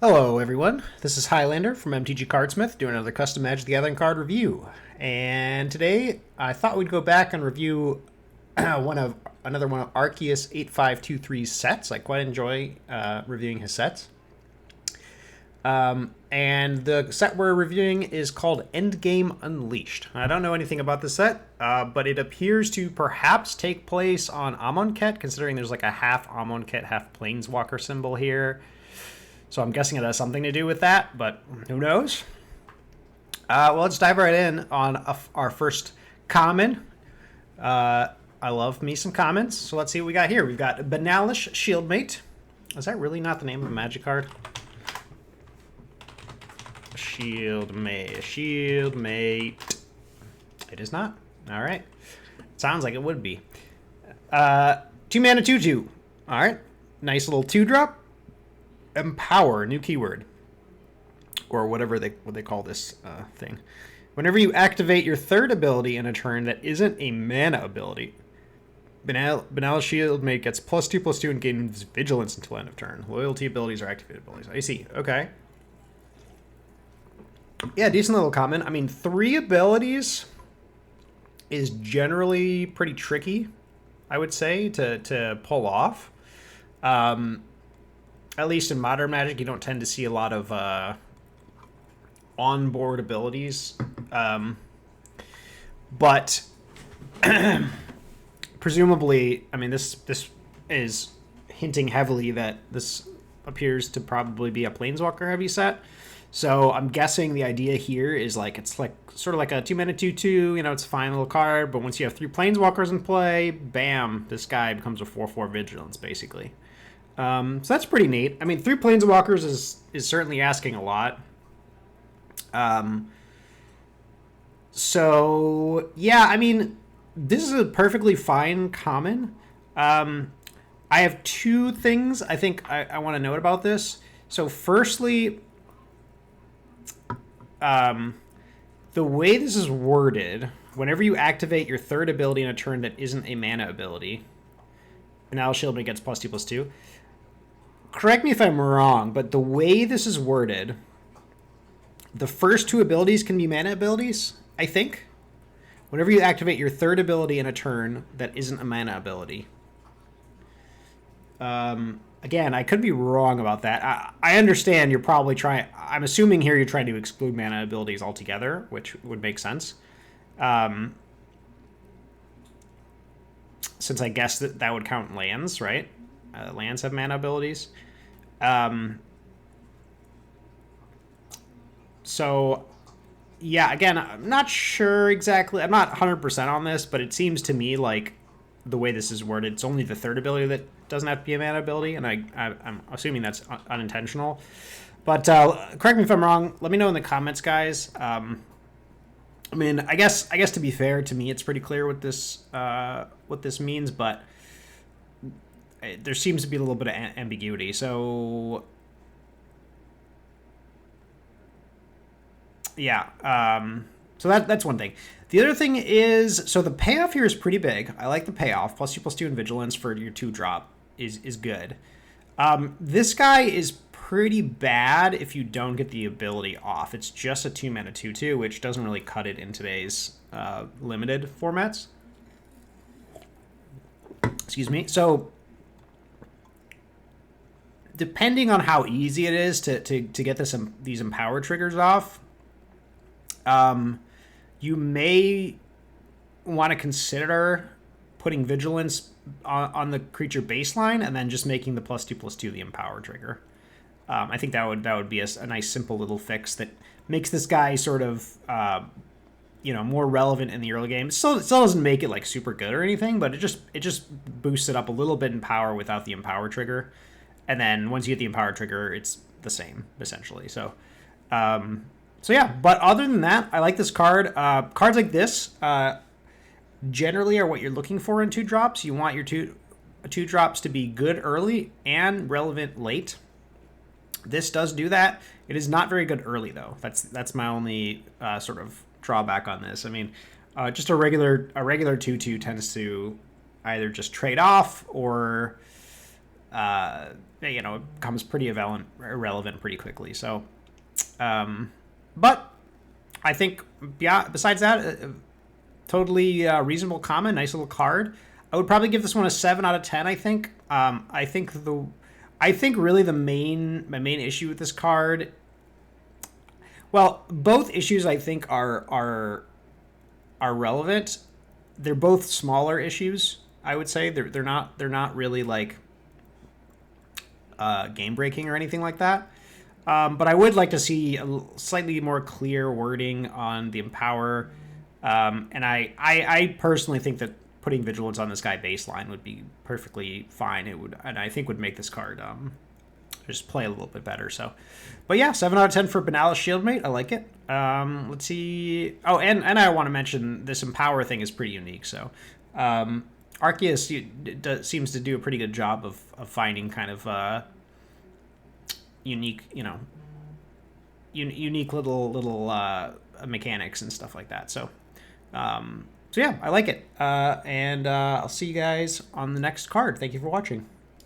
Hello everyone, this is Highlander from MTG Cardsmith doing another custom Magic the Gathering card review. And today I thought we'd go back and review another one of Arceus8523's sets. I quite enjoy reviewing his sets. And the set we're reviewing is called Endgame Unleashed. I don't know anything about this set, but it appears to perhaps take place on Amonkhet, considering there's like a half Amonkhet, half Planeswalker symbol here. So I'm guessing it has something to do with that, but who knows? Well, let's dive right in on our first common. I love me some commons, so let's see what we got here. We've got Benalish Shieldmate. Is that really not the name of the magic card? Shieldmate. It is not. All right. Sounds like it would be. 2 mana 2/2. All right. Nice little 2-drop. Empower, new keyword, or whatever what they call this thing. Whenever you activate your third ability in a turn that isn't a mana ability, Benalish Shieldmate gets +2/+2 and gains vigilance until end of turn. Loyalty abilities are activated abilities. I see. Okay. Yeah, decent little comment. I mean, 3 abilities is generally pretty tricky, I would say, to pull off. At least in Modern Magic, you don't tend to see a lot of on-board abilities. But presumably, I mean, this is hinting heavily that this appears to probably be a Planeswalker heavy set. So I'm guessing the idea here is like it's like sort of like a 2 mana 2/2. You know, it's a fine little card, but once you have 3 Planeswalkers in play, bam, this guy becomes a 4/4 vigilance basically. So that's pretty neat. I mean, 3 Planeswalkers is certainly asking a lot. So, yeah, I mean, this is a perfectly fine common. I have 2 things I think I want to note about this. So, firstly, the way this is worded, whenever you activate your third ability in a turn that isn't a mana ability, Benalish Shieldmate gets +2/+2. Correct me if I'm wrong, but the way this is worded, the first 2 abilities can be mana abilities, I think. Whenever you activate your third ability in a turn that isn't a mana ability. Again, I could be wrong about that. I understand you're probably trying... I'm assuming here you're trying to exclude mana abilities altogether, which would make sense. Since I guess that would count lands, right? Lands have mana abilities. So, yeah, again, I'm not sure exactly. I'm not 100% on this, but it seems to me like the way this is worded, it's only the third ability that doesn't have to be a mana ability, and I'm assuming that's unintentional. But correct me if I'm wrong. Let me know in the comments, guys. I mean, I guess to be fair, to me, it's pretty clear what this means, but there seems to be a little bit of ambiguity. So, yeah. So that's one thing. The other thing is, so the payoff here is pretty big. I like the payoff. +2/+2 and vigilance for your 2-drop is good. This guy is pretty bad if you don't get the ability off. It's just a 2 mana 2/2, which doesn't really cut it in today's limited formats. Excuse me. So, depending on how easy it is to get these empower triggers off, you may want to consider putting vigilance on the creature baseline and then just making the +2/+2 the empower trigger. I think that would be a nice simple little fix that makes this guy sort of more relevant in the early game. It still doesn't make it like super good or anything, but it just boosts it up a little bit in power without the empower trigger. And then once you get the empower trigger, it's the same essentially. So yeah, but other than that, I like this card. Cards like this generally are what you're looking for in 2-drops. You want your 2-drops to be good early and relevant late. This does do that. It is not very good early though. That's my only sort of drawback on this. I mean, just a regular 2/2 tends to either just trade off or you know, it becomes pretty irrelevant pretty quickly. So, but I think, yeah, besides that, totally reasonable common, nice little card. I would probably give this one a 7 out of 10. I think. I think really my main issue with this card. Well, both issues I think are relevant. They're both smaller issues. I would say they're not really like game breaking or anything like that. But I would like to see a slightly more clear wording on the Empower. And I personally think that putting Vigilance on this guy baseline would be perfectly fine. It would, and I think would make this card just play a little bit better. So, but yeah, 7 out of 10 for Benalish Shieldmate. I like it. Let's see. Oh, and I want to mention this Empower thing is pretty unique. So, Arceus seems to do a pretty good job of finding kind of unique, you know, unique little mechanics and stuff like that. So, so yeah, I like it. And I'll see you guys on the next card. Thank you for watching.